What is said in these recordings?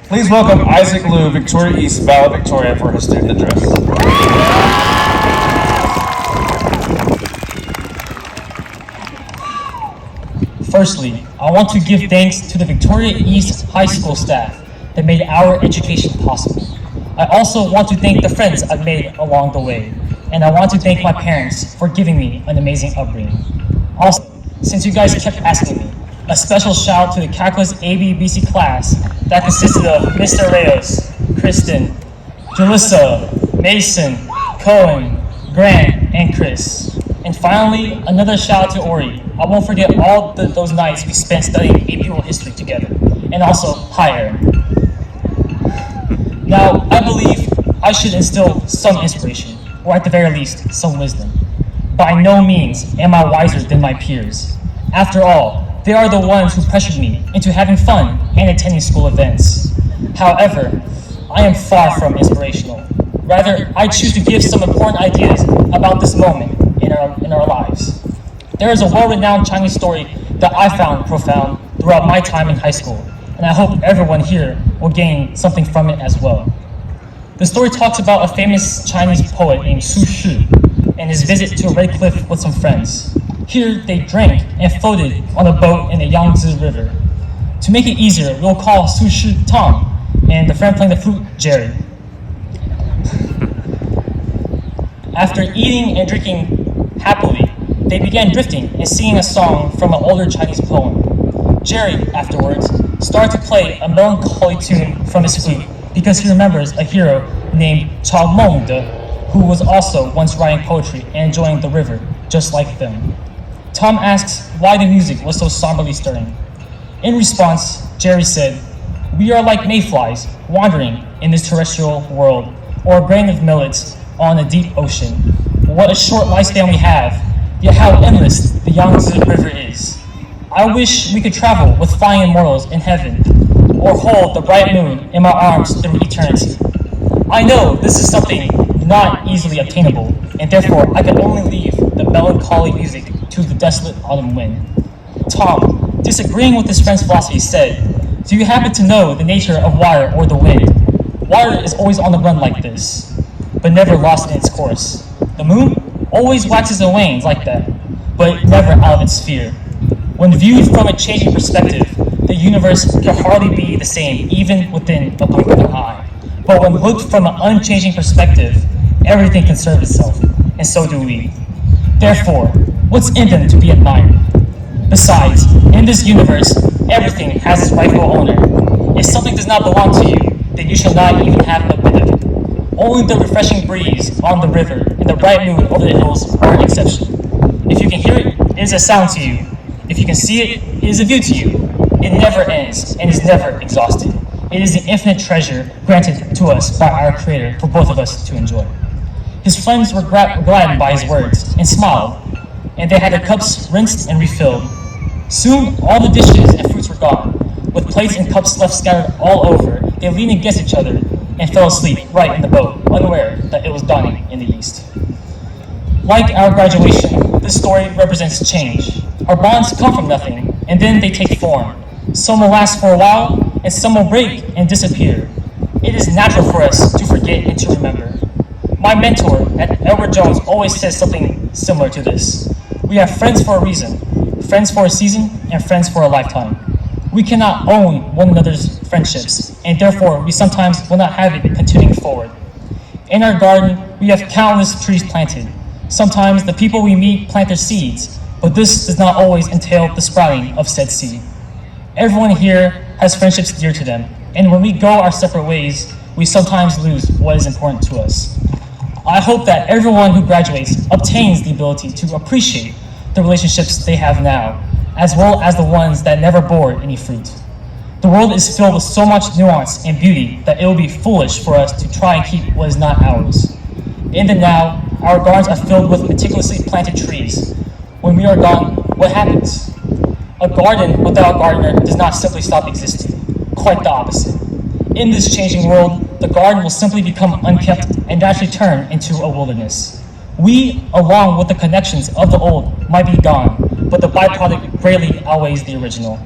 Please welcome Isaac Liu, Victoria East Valedictorian, for his student address. Firstly, I want to give thanks to the Victoria East High School staff that made our education possible. I also want to thank the friends I've made along the way, and I want to thank my parents for giving me an amazing upbringing. Also, since you guys kept asking me, a special shout out to the Calculus ABBC class that consisted of Mr. Reyes, Kristen, Julissa, Mason, Cohen, Grant, and Chris. And finally, another shout out to Ori. I won't forget all those nights we spent studying AP World History together. And also, hi Aaron. Now, I believe I should instill some inspiration, or at the very least, some wisdom. By no means am I wiser than my peers. After all, they are the ones who pressured me into having fun and attending school events. However, I am far from inspirational. Rather, I choose to give some important ideas about this moment in our lives. There is a well-renowned Chinese story that I found profound throughout my time in high school, and I hope everyone here will gain something from it as well. The story talks about a famous Chinese poet named Su Shi and his visit to a red cliff with some friends. Here, they drank and floated on a boat in the Yangtze River. To make it easier, we'll call Su Shi Tom, and the friend playing the flute, Jerry. After eating and drinking happily, they began drifting and singing a song from an older Chinese poem. Jerry, afterwards, started to play a melancholy tune from his flute because he remembers a hero named Chao Mengde, who was also once writing poetry and enjoying the river, just like them. Tom asks why the music was so somberly stirring. In response, Jerry said, "We are like mayflies wandering in this terrestrial world, or a grain of millet on a deep ocean. What a short lifespan we have, yet how endless the Yangtze River is. I wish we could travel with flying immortals in heaven, or hold the bright moon in my arms through eternity. I know this is something not easily obtainable, and therefore I can only leave the melancholy music to the desolate autumn wind." Tom, disagreeing with his friend's philosophy, said, "Do you happen to know the nature of water or the wind? Water is always on the run like this, but never lost in its course. The moon always waxes and wanes like that, but never out of its sphere. When viewed from a changing perspective, the universe can hardly be the same even within a blink of an eye. But when looked from an unchanging perspective, everything can serve itself, and so do we. Therefore, what's in them to be admired? Besides, in this universe, everything has its rightful owner. If something does not belong to you, then you shall not even have a bit of it. Only the refreshing breeze on the river and the bright moon over the hills are an exception. If you can hear it, it is a sound to you. If you can see it, it is a view to you. It never ends and is never exhausted. It is the infinite treasure granted to us by our Creator for both of us to enjoy." His friends were gladdened by his words and smiled, and they had their cups rinsed and refilled. Soon, all the dishes and fruits were gone. With plates and cups left scattered all over, they leaned against each other and fell asleep right in the boat, unaware that it was dawning in the east. Like our graduation, this story represents change. Our bonds come from nothing, and then they take form. Some will last for a while, and some will break and disappear. It is natural for us to forget and to remember. My mentor at Edward Jones always says something similar to this. We have friends for a reason, friends for a season, and friends for a lifetime. We cannot own one another's friendships, and therefore we sometimes will not have it continuing forward. In our garden, we have countless trees planted. Sometimes the people we meet plant their seeds, but this does not always entail the sprouting of said seed. Everyone here has friendships dear to them, and when we go our separate ways, we sometimes lose what is important to us. I hope that everyone who graduates obtains the ability to appreciate the relationships they have now, as well as the ones that never bore any fruit. The world is filled with so much nuance and beauty that it would be foolish for us to try and keep what is not ours. In the now, our gardens are filled with meticulously planted trees. When we are gone, what happens? A garden without a gardener does not simply stop existing. Quite the opposite. In this changing world, the garden will simply become unkept and naturally turn into a wilderness. We, along with the connections of the old, might be gone, but the byproduct greatly outweighs the original.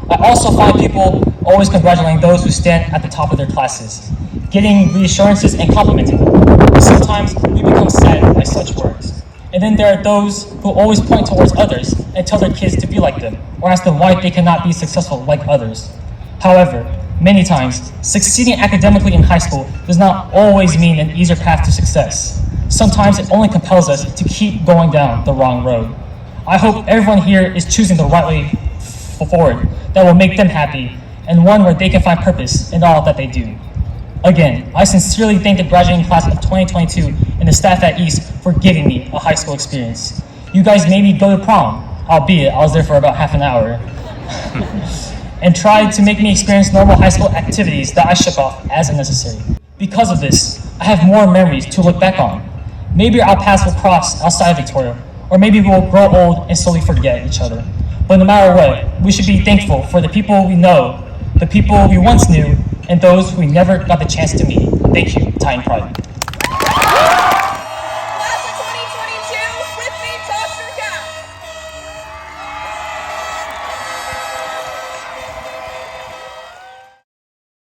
I also find people always congratulating those who stand at the top of their classes, getting reassurances and complimenting them. Sometimes we become saddened by such words. And then there are those who always point towards others and tell their kids to be like them, or ask them why they cannot be successful like others. However, many times, succeeding academically in high school does not always mean an easier path to success. Sometimes it only compels us to keep going down the wrong road. I hope everyone here is choosing the right way forward that will make them happy, and one where they can find purpose in all that they do. Again, I sincerely thank the graduating class of 2022 and the staff at East for giving me a high school experience. You guys made me go to prom, albeit I was there for about half an hour, and tried to make me experience normal high school activities that I shook off as unnecessary. Because of this, I have more memories to look back on. Maybe our paths will cross outside of Victoria, or maybe we will grow old and slowly forget each other. But no matter what, we should be thankful for the people we know, the people we once knew, and those we never got the chance to meet. Thank you, Time Pride.